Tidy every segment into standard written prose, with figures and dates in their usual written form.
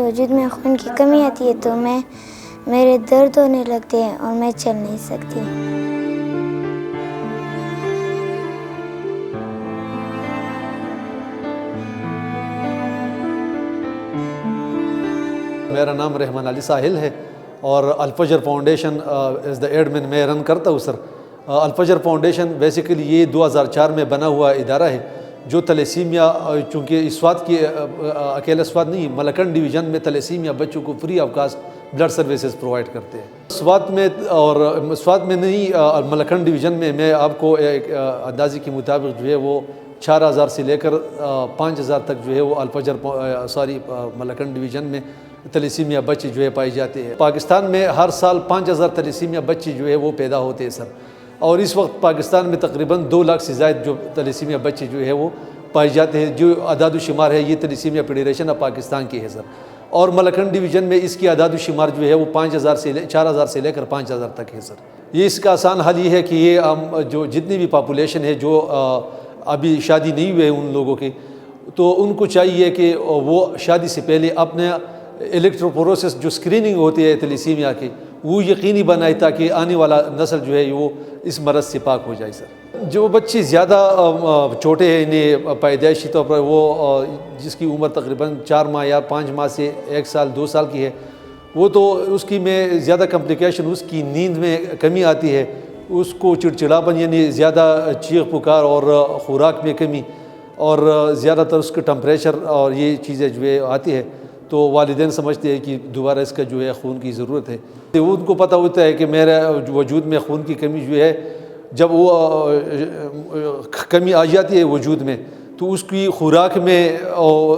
وجود میں خون کی کمی آتی ہے تو میرے درد ہونے لگتے ہیں اور میں چل نہیں سکتی۔ میرا نام رحمان علی ساحل ہے اور الفجر فاؤنڈیشن ایز دا ایڈمن میں رن کرتا ہوں سر۔ الفجر فاؤنڈیشن بیسیکلی یہ 2004 میں بنا ہوا ادارہ ہے جو تلیسیمیا، چونکہ اسوات کی اکیلا اسوات نہیں، ملکنڈ ڈویژن میں تلیسیمیا بچوں کو free of cost blood services provide کرتے ہیں۔ اسوات میں نہیں، ملکنڈ ڈویژن میں میں آپ کو ایک اندازے کے مطابق جو ہے وہ 4000 سے لے کر 5000 تک جو ہے وہ ملکنڈ ڈویژن میں تلیسیمیا بچے جو ہے پائے جاتے ہیں۔ پاکستان میں ہر سال 5000 تلیسیمیا بچے جو ہے وہ پیدا ہوتے ہیں سر، اور اس وقت پاکستان میں تقریباً 2 لاکھ سے زائد جو تلیسیمیا بچے جو ہے وہ پائے جاتے ہیں۔ جو اعداد و شمار ہے یہ تلیسیمیا فیڈریشن آف پاکستان کی ہے سر، اور ملکنڈ ڈویژن میں اس کی اعداد و شمار جو ہے وہ 4000 سے لے کر 5000 تک ہے سر۔ یہ اس کا آسان حل یہ ہے کہ یہ ہم جو جتنی بھی پاپولیشن ہے جو ابھی شادی نہیں ہوئے ان لوگوں کی، تو ان کو چاہیے کہ وہ شادی سے پہلے اپنے الیکٹروپوروسس جو اسکریننگ ہوتی ہے تلیسیمیا کی وہ یقینی بنائے تاکہ آنے والا نسل جو ہے وہ اس مرض سے پاک ہو جائے سر۔ جو بچے زیادہ چھوٹے ہیں انہیں پیدائشی طور پر وہ جس کی عمر تقریباً 4 ماہ یا 5 ماہ سے 1 سال 2 سال کی ہے، وہ تو اس کی میں زیادہ کمپلیکیشن، اس کی نیند میں کمی آتی ہے، اس کو چڑچڑاپن یعنی زیادہ چیخ پکار اور خوراک میں کمی، اور زیادہ تر اس کا ٹمپریچر اور یہ چیزیں جو ہے آتی ہے، تو والدین سمجھتے ہیں کہ دوبارہ اس کا جو ہے خون کی ضرورت ہے۔ وہ ان کو پتہ ہوتا ہے کہ میرے وجود میں خون کی کمی جو ہے، جب وہ کمی آ جاتی ہے وجود میں تو اس کی خوراک میں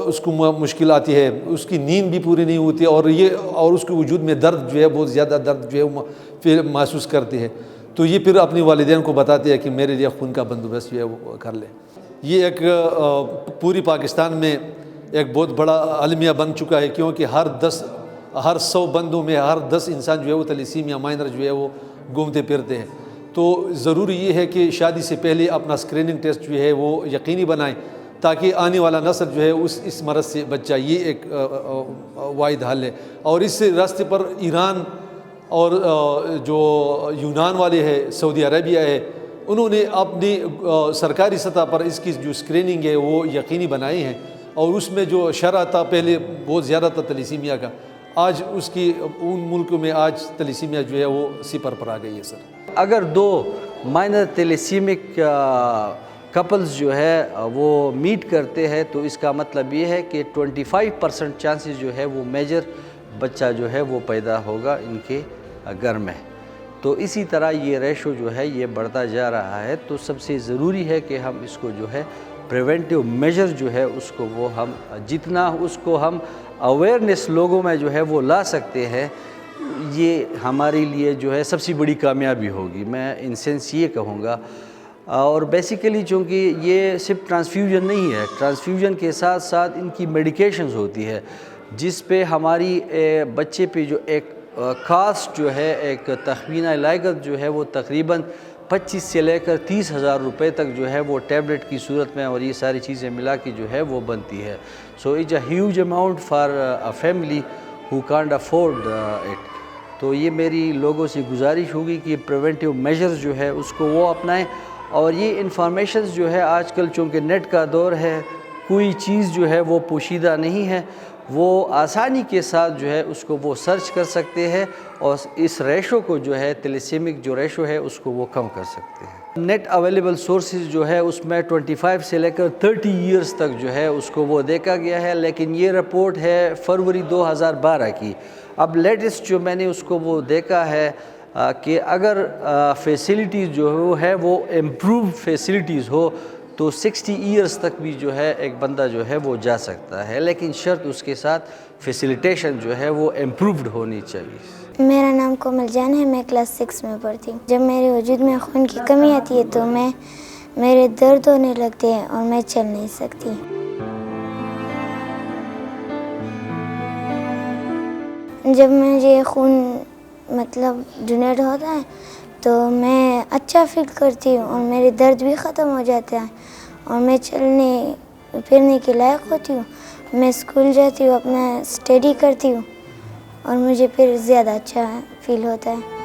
اس کو مشکل آتی ہے، اس کی نیند بھی پوری نہیں ہوتی، اور اس کے وجود میں درد جو ہے بہت زیادہ درد جو ہے پھر محسوس کرتی ہے، تو یہ پھر اپنے والدین کو بتاتے ہیں کہ میرے لیے خون کا بندوبست جو ہے وہ کر لیں۔ یہ ایک پوری پاکستان میں ایک بہت بڑا المیہ بن چکا ہے، کیونکہ ہر 100 بندوں میں ہر 10 انسان جو ہے وہ تلیسیمیا مائنر جو ہے وہ گھومتے پھرتے ہیں۔ تو ضروری یہ ہے کہ شادی سے پہلے اپنا اسکریننگ ٹیسٹ جو ہے وہ یقینی بنائیں تاکہ آنے والا نسل جو ہے اس مرض سے بچ جائے۔ یہ ایک واحد حل ہے، اور اس راستے پر ایران اور جو یونان والے ہیں، سعودی عربیہ ہے، انہوں نے اپنی سرکاری سطح پر اس کی جو اسکریننگ ہے وہ یقینی بنائی ہے، اور اس میں جو شرح تھا پہلے بہت زیادہ تھا تلیسیمیا کا، آج اس کی ان ملکوں میں آج تلیسیمیا جو ہے وہ 0 پر آ گئی ہے سر۔ اگر 2 مائنر تلیسیمک کپلز جو ہے وہ میٹ کرتے ہیں تو اس کا مطلب یہ ہے کہ 25% چانسز جو ہے وہ میجر بچہ جو ہے وہ پیدا ہوگا ان کے گھر میں۔ تو اسی طرح یہ ریشو جو ہے یہ بڑھتا جا رہا ہے، تو سب سے ضروری ہے کہ ہم اس کو جو ہے پریونٹیو میجر جو ہے اس کو وہ ہم جتنا اس کو ہم اویئرنیس لوگوں میں جو ہے وہ لا سکتے ہیں، یہ ہمارے لیے جو ہے سب سے بڑی کامیابی ہوگی، میں ان سینس یہ کہوں گا۔ اور بیسیکلی چونکہ یہ صرف ٹرانسفیوژن نہیں ہے، ٹرانسفیوژن کے ساتھ ساتھ ان کی میڈیکیشنز ہوتی ہے جس پہ ہماری بچے پہ جو ایک کاسٹ جو ہے، ایک تخمینہ لاگت جو ہے وہ تقریباً 25 سے لے کر 30,000 روپے تک جو ہے وہ ٹیبلٹ کی صورت میں اور یہ ساری چیزیں ملا کے جو ہے وہ بنتی ہے۔ So it's a huge amount for a family who can't afford it. تو یہ میری لوگوں سے گزارش ہوگی کہ پریونٹیو میجرز جو ہے اس کو وہ اپنائیں، اور یہ انفارمیشنز جو ہے آج کل چونکہ نیٹ کا دور ہے، کوئی چیز جو ہے وہ پوشیدہ نہیں ہے، وہ آسانی کے ساتھ جو ہے اس کو وہ سرچ کر سکتے ہیں، اور اس ریشو کو جو ہے تلیسیمک جو ریشو ہے اس کو وہ کم کر سکتے ہیں۔ نیٹ اویلیبل سورسز جو ہے اس میں 25 سے لے کر 30 ایئرز تک جو ہے اس کو وہ دیکھا گیا ہے، لیکن یہ رپورٹ ہے فروری 2012 کی۔ اب لیٹسٹ جو میں نے اس کو وہ دیکھا ہے کہ اگر فیسلٹیز جو ہے وہ امپروو فیسلٹیز ہو تو 60 ایئرز تک بھی جو ہے ایک بندہ جو ہے وہ جا سکتا ہے، لیکن شرط اس کے ساتھ فیسیلیٹیشن جو ہے وہ امپرووڈ ہونی چاہیے۔ میرا نام کومل جان ہے، میں کلاس 6 میں پڑھتی ہوں۔ جب میرے وجود میں خون کی کمی آتی ہے تو میرے درد ہونے لگتے ہیں اور میں چل نہیں سکتی۔ جب مجھے خون ڈونیٹ ہوتا ہے تو میں اچھا فیل کرتی ہوں اور میرے درد بھی ختم ہو جاتے ہیں اور میں چلنے پھرنے کے لائق ہوتی ہوں میں اسکول جاتی ہوں، اپنا اسٹڈی کرتی ہوں اور مجھے پھر زیادہ اچھا فیل ہوتا ہے.